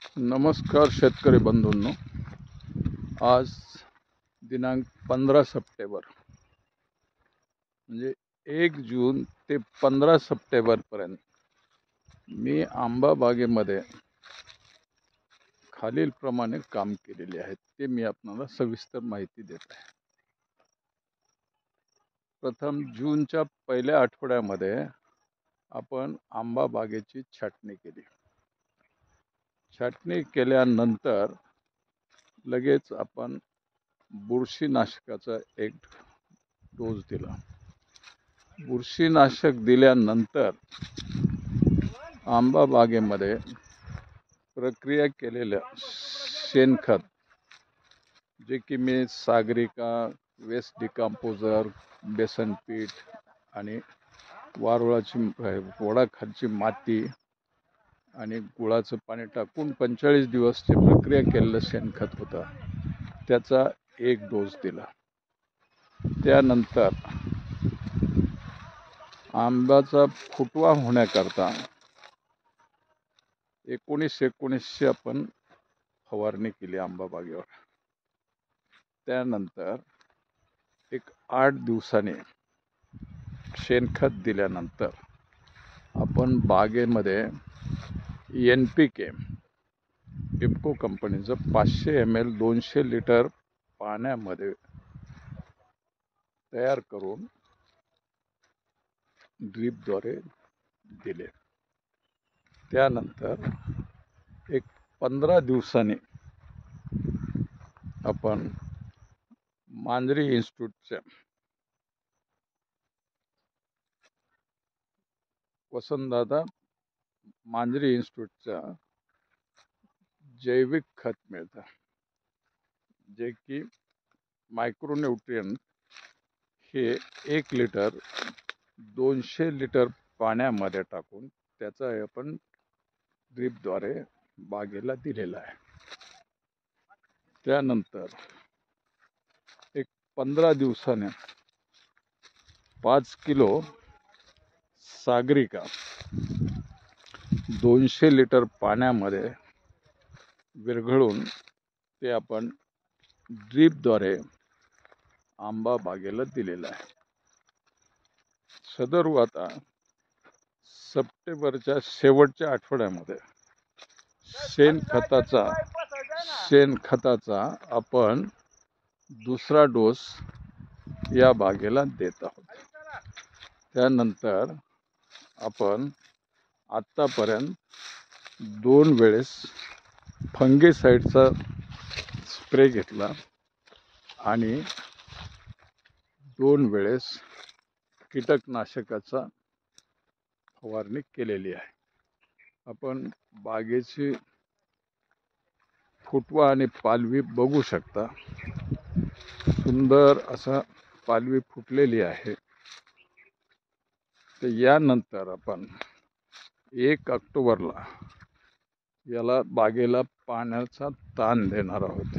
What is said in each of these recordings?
नमस्कार शेतकरी बंधूंनो, आज दिनांक 15 सप्टेंबर म्हणजे 1 जून ते 15 सप्टेंबरपर्यंत मी आंबा बागेमध्ये खालील प्रमाणे काम केलेले आहे ते मी आपल्याला सविस्तर माहिती देत आहे। प्रथम जूनच्या पहिल्या आठवड्यामध्ये आपण आंबा बागेची छाटणी केली। छाटणी केल्यानंतर लगेच आपण बुरशीनाशकाचा एक डोस दिला। बुरशीनाशक दिल्यानंतर आंबा बागेमध्ये प्रक्रिया केलेलं शेणखत, जे की मी सागरिका, वेस्ट डिकम्पोजर, बेसन पीठ आणि वारुळाची वडाखालची माती आणि गुळाचं पाणी टाकून 45 दिवसची प्रक्रिया केलेलं शेणखत होतं, त्याचा एक डोस दिला। त्यानंतर आंब्याचा फुटवा होण्याकरता 19-19 आपण फवारणी केली आंबा बागेवर। त्यानंतर एक 8 दिवसांनी शेणखत दिल्यानंतर आपण बागेमध्ये NPK इफ्को कंपनीचं 500 ml 200 लिटर पाण्यामध्ये तयार करून ड्रीपद्वारे दिले। त्यानंतर एक 15 दिवसांनी आपण मांजरी इन्स्टिट्यूटच्या वसंतदादा मांजरी इन्स्टिट्यूटचा जैविक खत मिळतं, जे की मायक्रोन्यूट्रिएंट हे 1 लिटर 200 लिटर पाण्यामध्ये टाकून त्याचा आपण ड्रीपद्वारे बागेला दिलेला आहे। त्यानंतर एक 15 दिवसाने 5 किलो सागरिका 200 लिटर पाण्यामध्ये विरघळून ते आपण ड्रीपद्वारे आंबा बागेला दिलेला आहे। सदर आता सप्टेंबरच्या शेवटच्या आठवड्यामध्ये शेणखताचा आपण दुसरा डोस या बागेला देत आहोत। त्यानंतर आपण आतापर्यंत 2 वेळेस फंगीसाइडचा स्प्रे घेतला आणि 2 वेळेस कीटकनाशकाचा फवारणी केलेली आहे। आपण बागेची फुटवा आणि पालवी बघू शकता, सुंदर असा पालवी फुटलेली आहे। तर यानंतर आपण 1 ऑक्टोबरला याला बागेला पाण्याचा ताण देणार आहोत।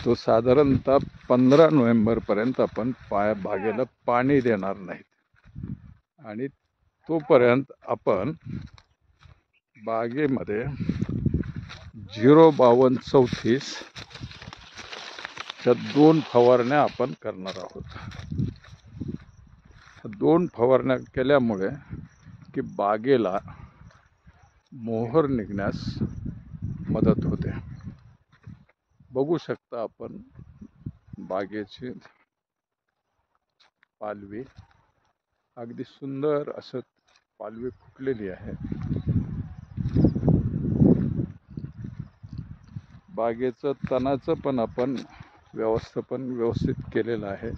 तो साधारणतः 15 नोव्हेंबरपर्यंत आपण बागेला पाणी देणार नाहीत आणि तोपर्यंत आपण बागेमध्ये 05234 च्या 2 फवारण्या आपण करणार आहोत। 2 फवारण्या केल्यामुळे की बागेला मोहर निघण्यास मदत होते। बघू शकता आपण बागेची पालवी अगदी सुंदर असं पालवी फुटलेली आहे। बागेचं तणाचं पण आपण व्यवस्थापन व्यवस्थित केलेलं आहे।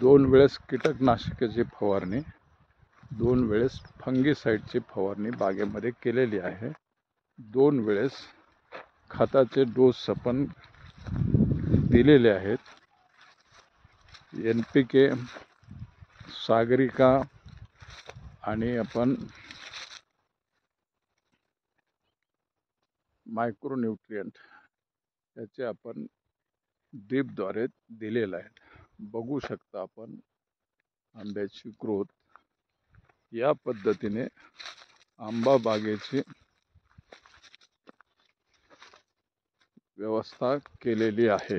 2 वेळेस कीटकनाशकाची फवारणी, 2 वेळेस फंगीसाइडची फवारणी बागेमध्ये केलेली आहे। 2 वेळेस खताचे डोस आपण दिलेले आहेत। NPK, सागरिका आणि आपण मायक्रोन्यूट्रिएंट याचे आपण ड्रीपद्वारे दिलेले आहेत। बघू शकता आपण आंब्याची ग्रोथ। या पद्धतीने आंबा बागेची व्यवस्था केलेली आहे.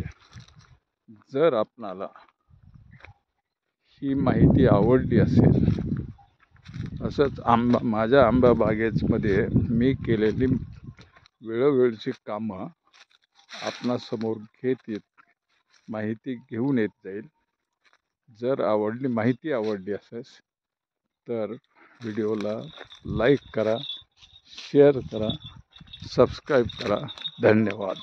जर आपणाला ही माहिती आवडली असेल, असंच माझ्या आंबा बागेमध्ये मी केलेली वेळोवेळची कामं आपणासमोर माहिती घेऊन येत जाईल. जर माहिती आवडली असेल तर व्हिडिओला लाईक करा, शेअर करा, सबस्क्राईब करा. धन्यवाद.